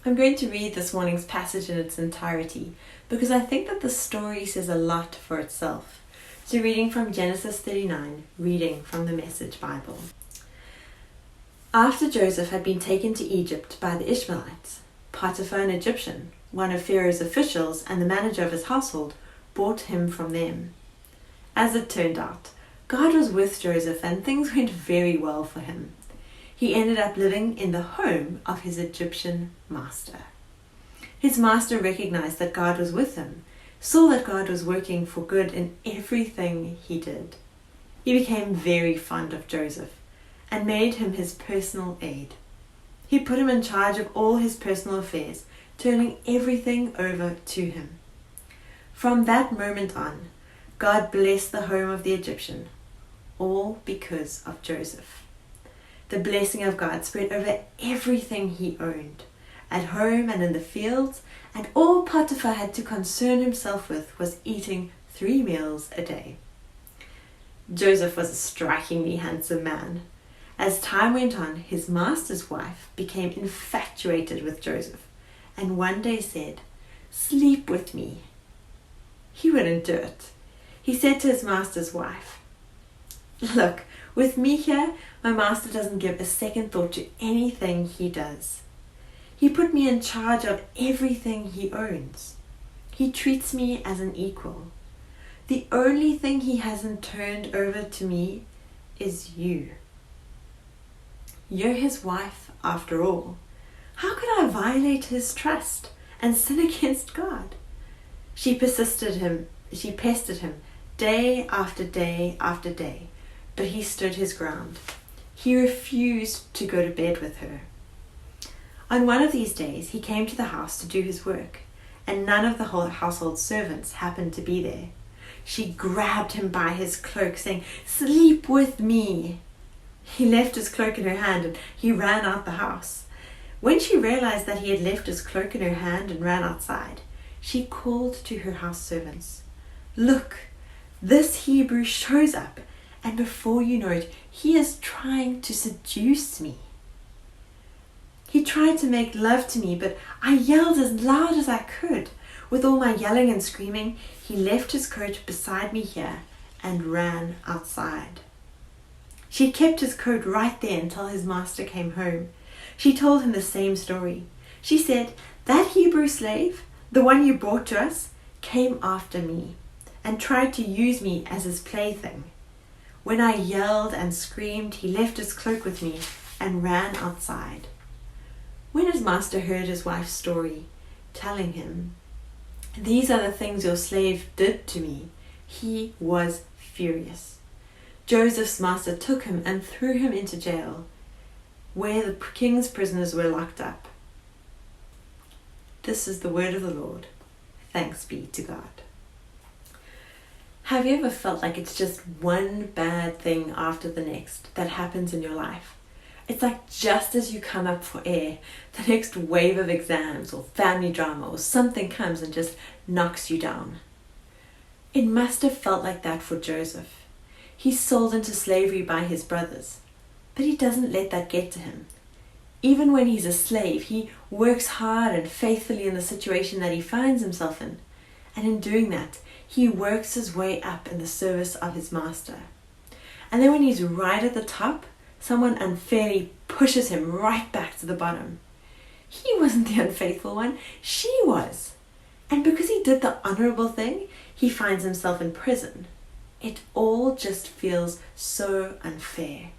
I'm going to read this morning's passage in its entirety because I think that the story says a lot for itself. So reading from Genesis 39, reading from the Message Bible. After Joseph had been taken to Egypt by the Ishmaelites, Potiphar, an Egyptian, one of Pharaoh's officials and the manager of his household, bought him from them. As it turned out, God was with Joseph and things went very well for him. He ended up living in the home of his Egyptian master. His master recognized that God was with him, saw that God was working for good in everything he did. He became very fond of Joseph and made him his personal aide. He put him in charge of all his personal affairs, turning everything over to him. From that moment on, God blessed the home of the Egyptian, all because of Joseph. The blessing of God spread over everything he owned, at home and in the fields, and all Potiphar had to concern himself with was eating 3 meals a day. Joseph was a strikingly handsome man. As time went on, his master's wife became infatuated with Joseph, and one day said, "Sleep with me." He wouldn't do it. He said to his master's wife, "Look, with me here, my master doesn't give a second thought to anything he does. He put me in charge of everything he owns. He treats me as an equal. The only thing he hasn't turned over to me is you. You're his wife after all. How could I violate his trust and sin against God?" She pestered him day after day after day, but he stood his ground. He refused to go to bed with her. On one of these days, he came to the house to do his work, and none of the whole household servants happened to be there. She grabbed him by his cloak, saying, "Sleep with me." He left his cloak in her hand and he ran out the house. When she realized that he had left his cloak in her hand and ran outside, she called to her house servants, "Look, this Hebrew shows up, and before you know it, he is trying to seduce me. He tried to make love to me, but I yelled as loud as I could. With all my yelling and screaming, he left his coat beside me here and ran outside." She kept his coat right there until his master came home. She told him the same story. She said, "That Hebrew slave, the one you brought to us, came after me and tried to use me as his plaything. When I yelled and screamed, he left his cloak with me and ran outside." When his master heard his wife's story, telling him, "These are the things your slave did to me," he was furious. Joseph's master took him and threw him into jail, where the king's prisoners were locked up. This is the word of the Lord. Thanks be to God. Have you ever felt like it's just one bad thing after the next that happens in your life? It's like just as you come up for air, the next wave of exams or family drama or something comes and just knocks you down. It must have felt like that for Joseph. He's sold into slavery by his brothers, but he doesn't let that get to him. Even when he's a slave, he works hard and faithfully in the situation that he finds himself in, and in doing that, he works his way up in the service of his master. And then when he's right at the top, someone unfairly pushes him right back to the bottom. He wasn't the unfaithful one, she was. And because he did the honorable thing, he finds himself in prison. It all just feels so unfair.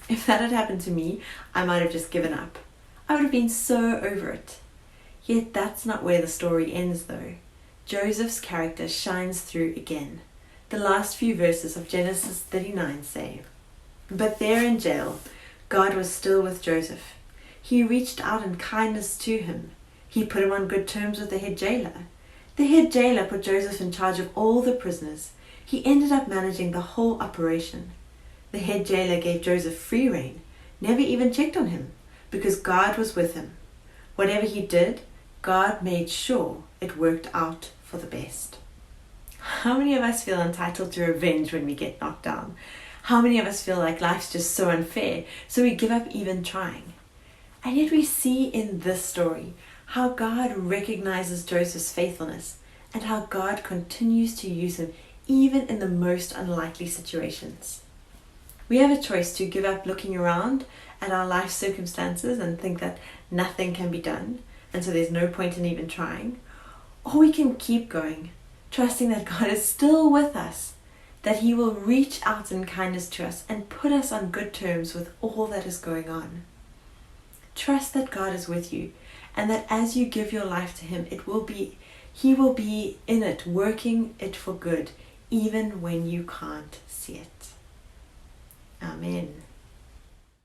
If that had happened to me, I might have just given up. I would have been so over it. Yet that's not where the story ends though. Joseph's character shines through again. The last few verses of Genesis 39 say, "But there in jail, God was still with Joseph. He reached out in kindness to him. He put him on good terms with the head jailer. The head jailer put Joseph in charge of all the prisoners. He ended up managing the whole operation. The head jailer gave Joseph free rein, never even checked on him, because God was with him. Whatever he did, God made sure it worked out for the best." How many of us feel entitled to revenge when we get knocked down? How many of us feel like life's just so unfair, so we give up even trying? And yet we see in this story how God recognizes Joseph's faithfulness, and how God continues to use him even in the most unlikely situations. We have a choice to give up looking around at our life circumstances and think that nothing can be done, and so there's no point in even trying. Or we can keep going, trusting that God is still with us, that he will reach out in kindness to us and put us on good terms with all that is going on. Trust that God is with you, and that as you give your life to him, he will be in it, working it for good, even when you can't see it. Amen.